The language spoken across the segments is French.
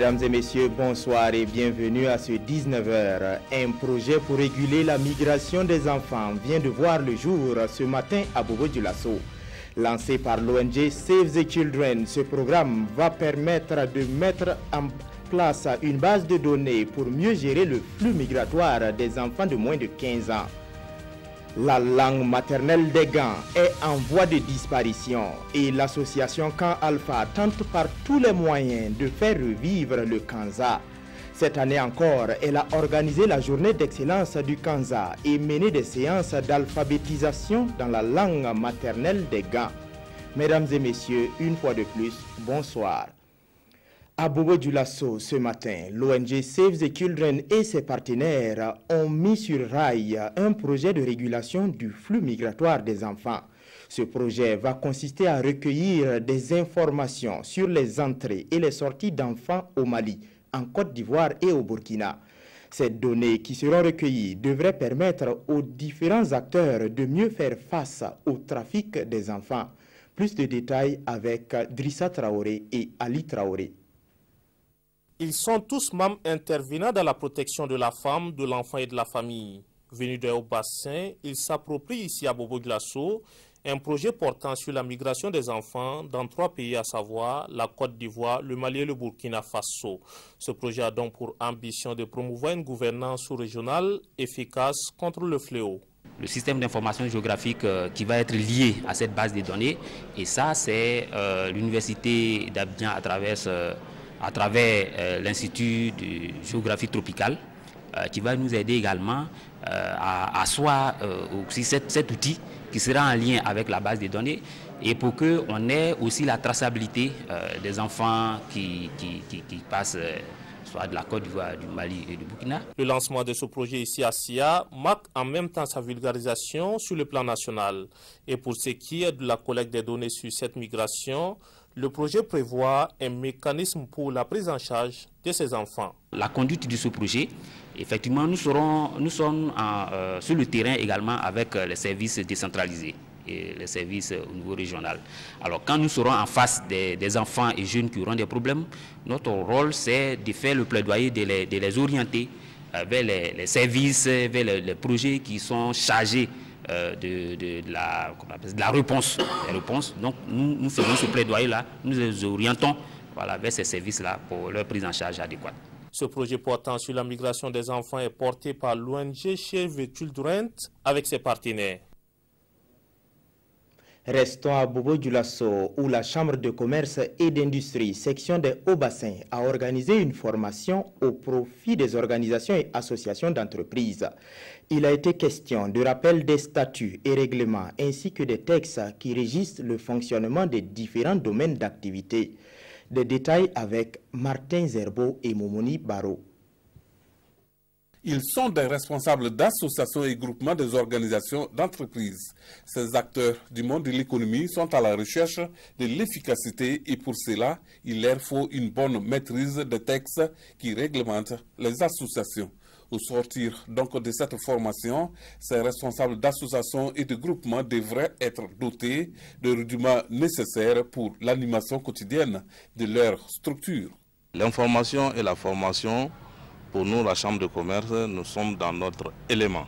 Mesdames et messieurs, bonsoir et bienvenue à ce 19h. Un projet pour réguler la migration des enfants vient de voir le jour ce matin à Bobo-Dioulasso. Lancé par l'ONG Save the Children, ce programme va permettre de mettre en place une base de données pour mieux gérer le flux migratoire des enfants de moins de 15 ans. La langue maternelle des Gans est en voie de disparition et l'association Camp Alpha tente par tous les moyens de faire revivre le Kanza. Cette année encore, elle a organisé la journée d'excellence du Kanza et mené des séances d'alphabétisation dans la langue maternelle des Gans. Mesdames et messieurs, une fois de plus, bonsoir. À Bobo-Dioulasso, ce matin, l'ONG Save the Children et ses partenaires ont mis sur rail un projet de régulation du flux migratoire des enfants. Ce projet va consister à recueillir des informations sur les entrées et les sorties d'enfants au Mali, en Côte d'Ivoire et au Burkina. Ces données qui seront recueillies devraient permettre aux différents acteurs de mieux faire face au trafic des enfants. Plus de détails avec Drissa Traoré et Ali Traoré. Ils sont tous membres intervenants dans la protection de la femme, de l'enfant et de la famille. Venus de Haut-Bassin, ils s'approprient ici à Bobo-Dioulasso un projet portant sur la migration des enfants dans 3 pays, à savoir la Côte d'Ivoire, le Mali et le Burkina Faso. Ce projet a donc pour ambition de promouvoir une gouvernance sous-régionale efficace contre le fléau. Le système d'information géographique qui va être lié à cette base de données, et ça c'est l'université d'Abidjan à travers l'Institut de géographie tropicale qui va nous aider également à asseoir aussi cet outil qui sera en lien avec la base de données et pour qu'on ait aussi la traçabilité des enfants qui passent soit de la Côte d'Ivoire, du Mali et du Burkina. Le lancement de ce projet ici à SIA marque en même temps sa vulgarisation sur le plan national. Et pour ce qui est de la collecte des données sur cette migration, le projet prévoit un mécanisme pour la prise en charge de ces enfants. La conduite de ce projet, effectivement, nous sommes sur le terrain également avec les services décentralisés et les services au niveau régional. Alors quand nous serons en face des enfants et jeunes qui auront des problèmes, notre rôle c'est de faire le plaidoyer, de les orienter vers les services, vers les projets qui sont chargés de la réponse. Donc nous faisons ce plaidoyer-là, nous les orientons vers ces services-là pour leur prise en charge adéquate. Ce projet portant sur la migration des enfants est porté par l'ONG Save the Children avec ses partenaires. Restons à Bobo-Dioulasso où la Chambre de commerce et d'industrie, section des Hauts-Bassins, a organisé une formation au profit des organisations et associations d'entreprises. Il a été question de rappel des statuts et règlements ainsi que des textes qui régissent le fonctionnement des différents domaines d'activité. Des détails avec Martin Zerbo et Momoni Baro. Ils sont des responsables d'associations et groupements des organisations d'entreprises. Ces acteurs du monde de l'économie sont à la recherche de l'efficacité et pour cela, il leur faut une bonne maîtrise des textes qui réglementent les associations. Au sortir donc de cette formation, ces responsables d'associations et de groupements devraient être dotés de rudiments nécessaires pour l'animation quotidienne de leur structure. L'information et la formation, pour nous, la Chambre de commerce, nous sommes dans notre élément.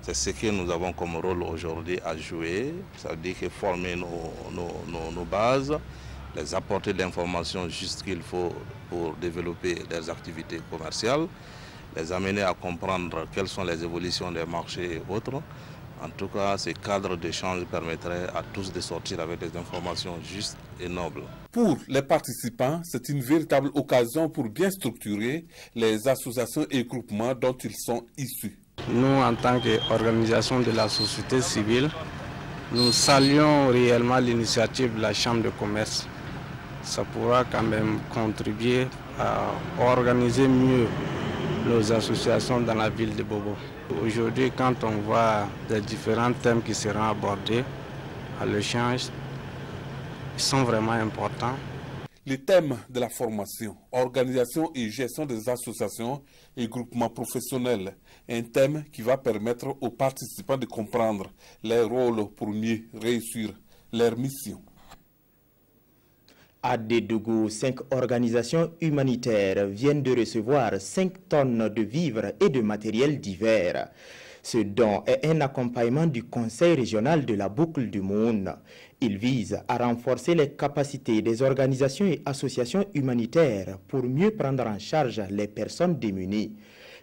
C'est ce que nous avons comme rôle aujourd'hui à jouer. Ça veut dire que former nos bases, les apporter l'information juste qu'il faut pour développer des activités commerciales, les amener à comprendre quelles sont les évolutions des marchés et autres. En tout cas, ces cadres d'échange permettraient à tous de sortir avec des informations justes et nobles. Pour les participants, c'est une véritable occasion pour bien structurer les associations et groupements dont ils sont issus. Nous, en tant qu'organisation de la société civile, nous saluons réellement l'initiative de la Chambre de commerce. Ça pourra quand même contribuer à organiser mieux nos associations dans la ville de Bobo. Aujourd'hui, quand on voit les différents thèmes qui seront abordés à l'échange, ils sont vraiment importants. Les thèmes de la formation, organisation et gestion des associations et groupements professionnels, un thème qui va permettre aux participants de comprendre leur rôle pour mieux réussir leur mission. À Dédougou, 5 organisations humanitaires viennent de recevoir 5 tonnes de vivres et de matériel divers. Ce don est un accompagnement du Conseil régional de la Boucle du Moun. Il vise à renforcer les capacités des organisations et associations humanitaires pour mieux prendre en charge les personnes démunies.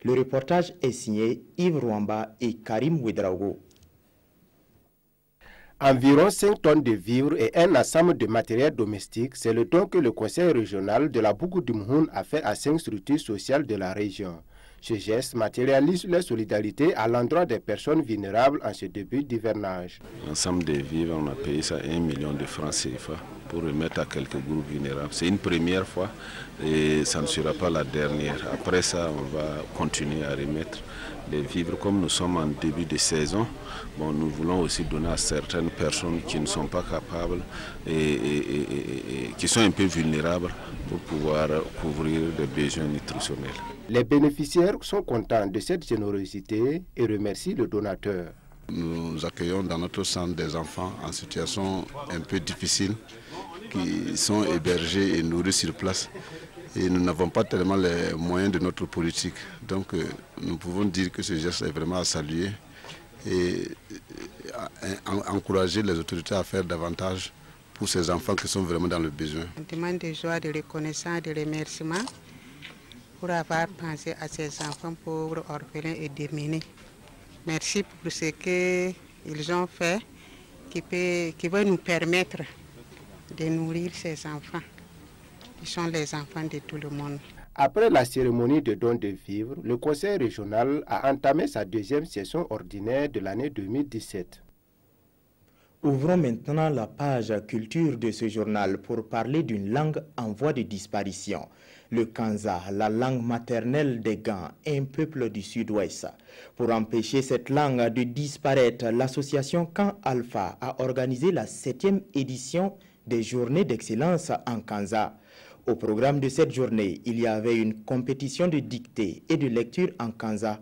Le reportage est signé Yves Rwamba et Karim Ouedraogo. Environ 5 tonnes de vivres et un ensemble de matériel domestique, c'est le don que le Conseil régional de la Boucle du Moun a fait à 5 structures sociales de la région. Ce geste matérialise la solidarité à l'endroit des personnes vulnérables en ce début d'hivernage. L'ensemble des vivres, on a payé ça 1 million de francs CFA pour remettre à quelques groupes vulnérables. C'est une première fois et ça ne sera pas la dernière. Après ça, on va continuer à remettre les vivres. Comme nous sommes en début de saison, bon, nous voulons aussi donner à certaines personnes qui ne sont pas capables et qui sont un peu vulnérables pour pouvoir couvrir des besoins nutritionnels. Les bénéficiaires sont contents de cette générosité et remercient le donateur. Nous accueillons dans notre centre des enfants en situation un peu difficile qui sont hébergés et nourris sur place. Et nous n'avons pas tellement les moyens de notre politique. Donc nous pouvons dire que ce geste est vraiment à saluer et à encourager les autorités à faire davantage pour ces enfants qui sont vraiment dans le besoin. On demande de joie, de reconnaissance, de remerciement pour avoir pensé à ces enfants pauvres, orphelins et démunis. Merci pour ce qu'ils ont fait qui va nous permettre de nourrir ces enfants. Ils sont les enfants de tout le monde. Après la cérémonie de don de vivres, le Conseil régional a entamé sa deuxième session ordinaire de l'année 2017. Ouvrons maintenant la page culture de ce journal pour parler d'une langue en voie de disparition. Le Kanza, la langue maternelle des Gans, un peuple du sud-ouest. Pour empêcher cette langue de disparaître, l'association Kan Alpha a organisé la 7e édition des Journées d'excellence en Kanza. Au programme de cette journée, il y avait une compétition de dictée et de lecture en Kanza,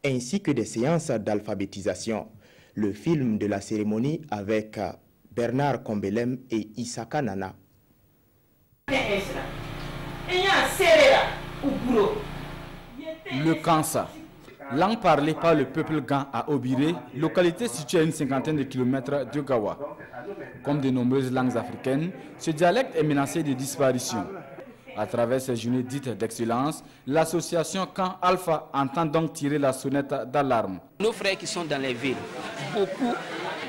ainsi que des séances d'alphabétisation. Le film de la cérémonie avec Bernard Kombelem et Isaka Nana. Le Kansa, langue parlée par le peuple Gan à Obiré, localité située à une 50aine de kilomètres de Gawa. Comme de nombreuses langues africaines, ce dialecte est menacé de disparition. À travers ces journées dites d'excellence, l'association Kan Alpha entend donc tirer la sonnette d'alarme. Nos frères qui sont dans les villes, beaucoup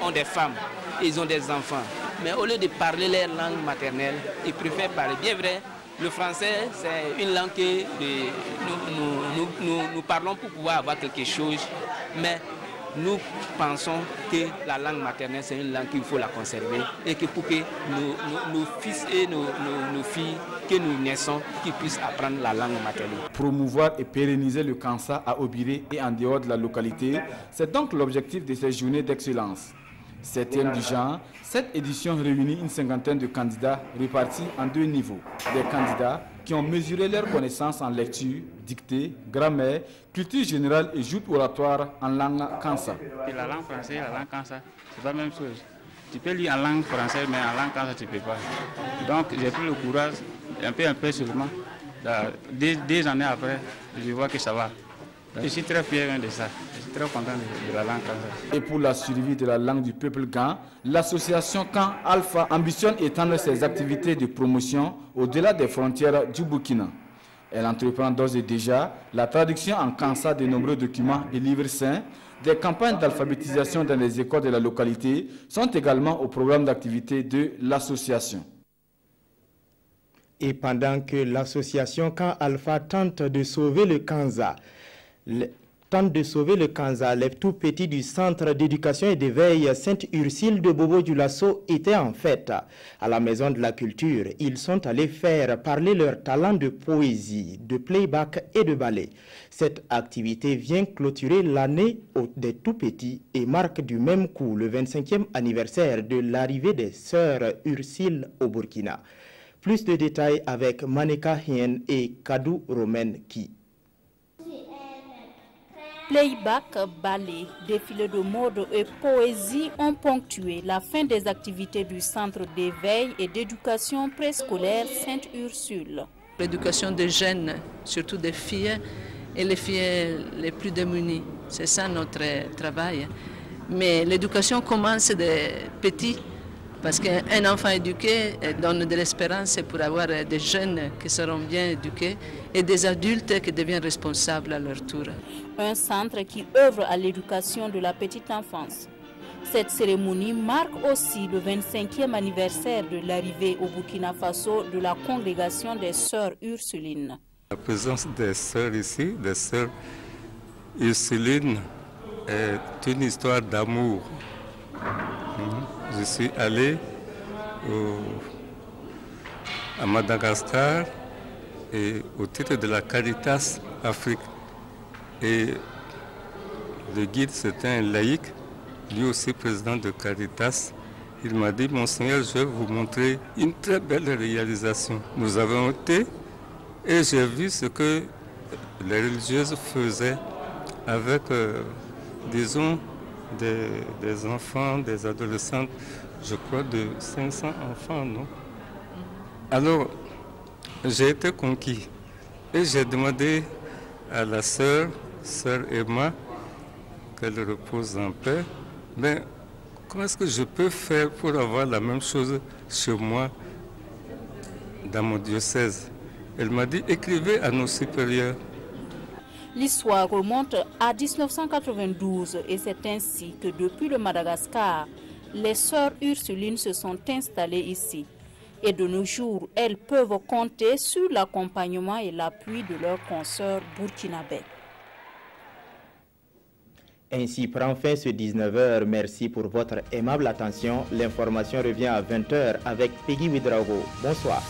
ont des femmes, ils ont des enfants. Mais au lieu de parler leur langue maternelle, ils préfèrent parler. Bien vrai, le français, c'est une langue que nous parlons pour pouvoir avoir quelque chose. Mais nous pensons que la langue maternelle, c'est une langue qu'il faut la conserver et que pour que nos fils et nos filles que nous naissons, qu'ils puissent apprendre la langue maternelle. Promouvoir et pérenniser le Kansa à Obiré et en dehors de la localité, c'est donc l'objectif de ces journées d'excellence. 7e du genre, cette édition réunit une 50aine de candidats répartis en 2 niveaux. Des candidats qui ont mesuré leurs connaissances en lecture, dictée, grammaire, culture générale et joute oratoire en langue Kansa. La langue française et la langue Kansa, c'est pas la même chose. Tu peux lire en langue française, mais en langue Kansa, tu ne peux pas. Donc j'ai pris le courage, un peu seulement. 2 années après, je vois que ça va. Je suis très fier de ça. Je suis très content de la langue Kansa. Et pour la survie de la langue du peuple Gan, l'association Kan Alpha ambitionne étendre ses activités de promotion au-delà des frontières du Burkina. Elle entreprend d'ores et déjà la traduction en Kansa de nombreux documents et livres saints. Des campagnes d'alphabétisation dans les écoles de la localité sont également au programme d'activité de l'association. Et pendant que l'association Kan Alpha tente de sauver le Kanza, les tout petits du centre d'éducation et d'éveil Sainte-Ursule de Bobo-Dioulasso étaient en fête à la Maison de la Culture. Ils sont allés faire parler leur talent de poésie, de playback et de ballet. Cette activité vient clôturer l'année des tout petits et marque du même coup le 25e anniversaire de l'arrivée des sœurs Ursule au Burkina. Plus de détails avec Maneka Hien et Kadou Romen Ki. Playback, ballet, défilé de mode et poésie ont ponctué la fin des activités du centre d'éveil et d'éducation préscolaire Sainte-Ursule. L'éducation des jeunes, surtout des filles et les filles les plus démunies, c'est ça notre travail. Mais l'éducation commence des petits, parce qu'un enfant éduqué donne de l'espérance pour avoir des jeunes qui seront bien éduqués et des adultes qui deviennent responsables à leur tour. Un centre qui œuvre à l'éducation de la petite enfance. Cette cérémonie marque aussi le 25e anniversaire de l'arrivée au Burkina Faso de la congrégation des Sœurs Ursulines. La présence des sœurs ici, des Sœurs Ursulines, est une histoire d'amour. Je suis allé à Madagascar et au titre de la Caritas Afrique. Et le guide, c'était un laïc, lui aussi président de Caritas. Il m'a dit, Monseigneur, je vais vous montrer une très belle réalisation. Nous avons été et j'ai vu ce que les religieuses faisaient avec, disons, des enfants, des adolescentes, je crois de 500 enfants, non? Alors, j'ai été conquis et j'ai demandé à la sœur Emma, qu'elle repose en paix, mais comment est-ce que je peux faire pour avoir la même chose chez moi, dans mon diocèse? Elle m'a dit, écrivez à nos supérieurs. L'histoire remonte à 1992 et c'est ainsi que depuis le Madagascar, les sœurs Ursulines se sont installées ici. Et de nos jours, elles peuvent compter sur l'accompagnement et l'appui de leurs consoeurs burkinabés. Ainsi prend fin ce 19h. Merci pour votre aimable attention. L'information revient à 20h avec Peggy Ouedraogo. Bonsoir.